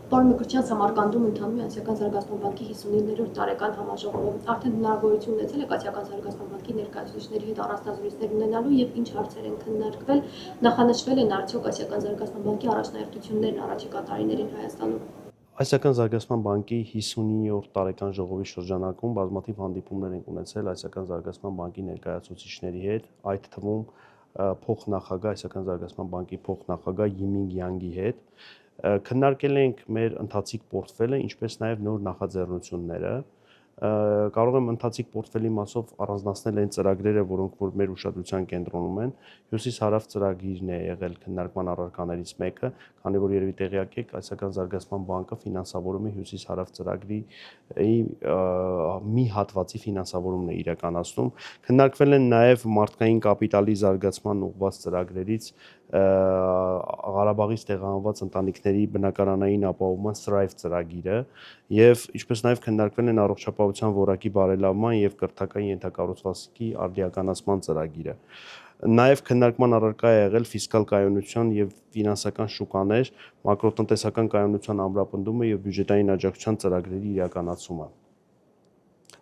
Պարոն Մկրտչյան, Սամարկանդում ընթանում է Ասիական զարգացման բանկի 59-րդ տարեկան համաժողովը։ Արդեն հնարավորություն ունեցել եք Ասիական զարգացման բանկի ներկայացուցիչների հետ առանձնազրույցներ ունենալու եւ ինչ հարցեր են քննարկվել, նախանշվել են արդյոք Ասիական զարգացման բանկի առաջնահերթություններն առաջիկա տարիներին Հայաստանում։ Ասիական զարգացման բանկի 59-րդ տարեկան ժողովի շրջանակում բազմաթիվ հանդիպումներ են ունեցել Ասիական զարգացման բանկի ներկայացուցիչների հետ, այդ թվում փոխնախագահ Ասիական զարգացման բանկի փոխնախագահ Յիմինգ Յանգի հետ։ Քննարկել ենք մեր ընթացիկ պորտֆելը, ինչպես նաև նոր նախաձեռնությունները։ Կարող եմ ընթացիկ պորտֆելի մասով առանձնացնել այն ծրագրերը, որոնք որ մեր ուշադրության կենտրոնում են։ Հյուսիս-հարավ ծրագիրն է եղել քննարկման առարկաներից մեկը, քանի որ երևի տեղյակ եք, Ասիական զարգացման բանկը ֆինանսավորում է հյուսիս-հարավ ծրագրի մի հատվածի ֆինանսավորումն է իրականացնում։ Քննարկվել են նաև մարդկային կապիտալի զարգացման ուղղված ծրագրերից Ղարաբաղից տեղահանված ընտանիքների բնակարանային ապահովման Thrive ծրագիրը եւ ինչպես նաև քննարկվել են առողջապահության որակի բարելավման եւ կրթական ենթակառուցվածքի արդիականացման ծրագիրը։ Նաև քննարկման առարկա է եղել ֆիսկալ կայունության եւ ֆինանսական շուկաներ, մակրոտնտեսական կայունության ամրապնդումը եւ բյուջետային աջակցության ծրագրերի իրականացումը։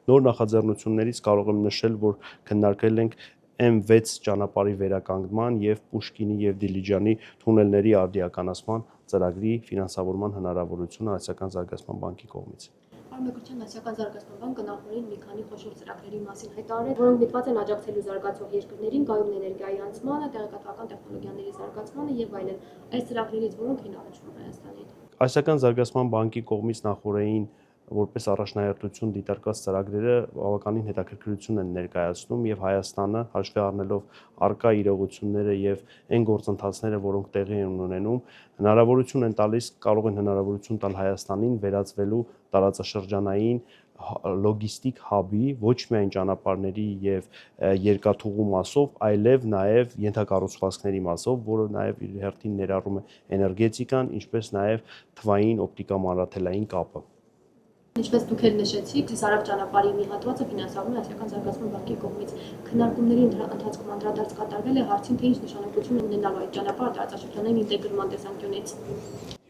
Նոր նախաձեռնություններից կարող եմ նշել, որ քննարկել ենք M6 ճանապարհի վերականգնման եւ Պուշկինի եւ Դիլիջանի թունելների արդիականացման ծրագրի ֆինանսավորման հնարավորությունը Ասիական զարգացման բանկի կողմից։ Պարոն Մկրտչյան, Ասիական զարգացման բանկը նախորդին մի քանի խոշոր ծրագրերի մասին հայտարարել, որոնք միտված են աջակցելու զարգացող երկրներին կայուն էներգիայի անցմանը, տեղեկատվական տեխնոլոգիաների զարգացմանը եւ այլն։ Այս ծրագրերից որոնք են առաջնում Հայաստանի հետ։ Ասիական զարգացման բանկի կողմից նախորդին որպես առաջնահերթություն դիտարկված ծրագրերը բավականին հետաքրքրություն են ներկայացնում եւ Հայաստանը հաշվի առնելով առկա իրողությունները եւ այն գործընթացները, որոնք տեղի են ունենում, հնարավորություն են տալիս, կարող են հնարավորություն տալ Հայաստանին վերածվելու տարածաշրջանային լոգիստիկ հաբի ոչ միայն ճանապարհների եւ երկաթուղու մասով, այլև նաեւ ենթակառուցվածքների մասով, որը նաեւ իր հերթին ներառում է էներգետիկան, ինչպես նաեւ թվային օպտիկամանրաթելային կապը։ Ինչպես դուք էլ նշեցիք, Սարավ ճանապարհի մի հատվածը ֆինանսավորվում է Ասիական զարգացման բանկի կողմից։ Քննարկումների ընթացքում անդրադարձ կատարվել է հարցին, թե ինչ նշանակություն ունենալու այդ ճանապարհը տարածաշրջանային ինտեգրման տեսանկյունից։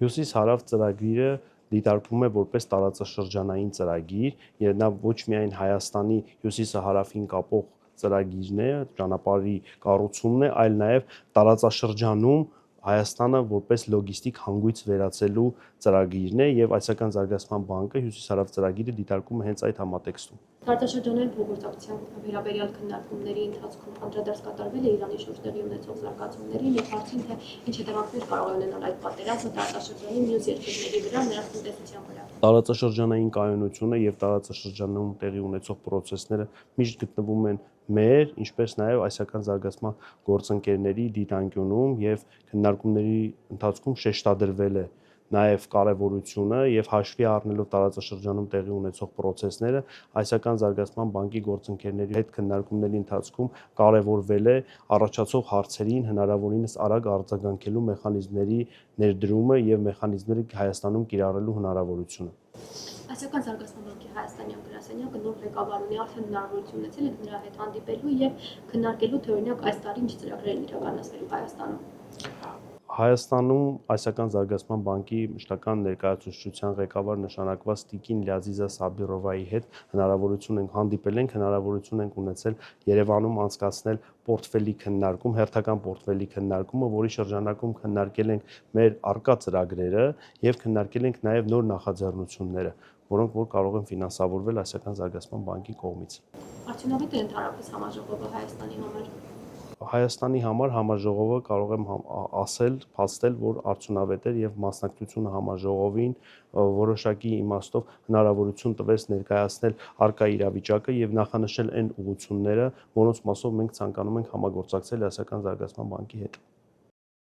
Հյուսիս-հարավ ծրագիրը դիտարկվում է որպես տարածաշրջանային ծրագիր, եւ նա ոչ միայն Հայաստանի հյուսիսը հարավին կապող ծրագիրն է, ճանապարհի կառուցումն է, այլ նաեւ տարածաշրջանում Հայաստանը որպես լոգիստիկ հանգույց վերածելու ծրագիրն է եւ Ասիական զարգացման բանկը հյուսիս-հարավ ծրագիրը դիտարկում է հենց այդ համատեքստում։ Տարածաշրջանային փոխգործակցության վերաբերյալ քննարկումների ընթացքում անդրադարձ կատարվել է Իրանի շուրջ տեղի ունեցող զարգացումներին եւ հարցին, թե ինչ հետևանքներ կարող է ունենալ այդ պատերազմը տարածաշրջանի մյուս երկրների վրա, նրանց տնտեսության վրա։ Տարածաշրջանային կայունությունը եւ տարածաշրջանում տեղի ունեցող process-ները միշտ գտնվում են մեր, ինչպես նաև Ասիական զարգացման գործընկերների դիտանկյունում եւ քննարկումների ընթացքում շեշտադրվել է նաև կարևորությունը եւ հաշվի առնելով տարածաշրջանում տեղի ունեցող process-ները Ասիական զարգացման բանկի գործընկերների հետ քննարկումների ընթացքում կարևորվել է առաջացող հարցերին հնարավորինս արագ արձագանքելու մեխանիզմների ներդրումը եւ մեխանիզմների Հայաստանում կիրառելու հնարավորությունը։ Ասիական զարգացման բանկի հայաստանյան գրասենյակը նոր ղեկավար ունի, արդեն հնարավորություն ունեցել եք նրա հետ հանդիպելու եւ քննարկելու, թե օրինակ այս տարի ինչ ծրագրեր են իրականացվելու Հայաստանում։ Հայաստանում Ասիական զարգացման բանկի մշտական ներկայացուցչության ղեկավար նշանակված Տիկին Լյազիզա Սաբիրովայի հետ հնարավորություն ենք հանդիպել ենք, հնարավորություն ենք ունեցել Երևանում անցկացնել պորտֆելի քննարկում, հերթական պորտֆելի քննարկումը, որի շրջանակում քննարկել ենք մեր առկա ծրագրերը եւ քննարկել ենք նաեւ նոր նախաձեռնությունները, որոնք որ կարող են ֆինանսավորվել Ասիական զարգացման բանկի կողմից։ Արդյունավետ է ընդհանրապես համաժողովը Հայաստանի համար։ Հայաստանի համար համաժողովը կարող եմ ասել, փաստել, որ արդյունավետ էր եւ մասնակցությունը համաժողովին որոշակի իմաստով հնարավորություն տվեց ներկայացնել առկա իրավիճակը եւ նախանշել այն ուղղությունները, որոնց մասով մենք ցանկանում ենք համագործակցել Ասիական զարգացման բանկի հետ։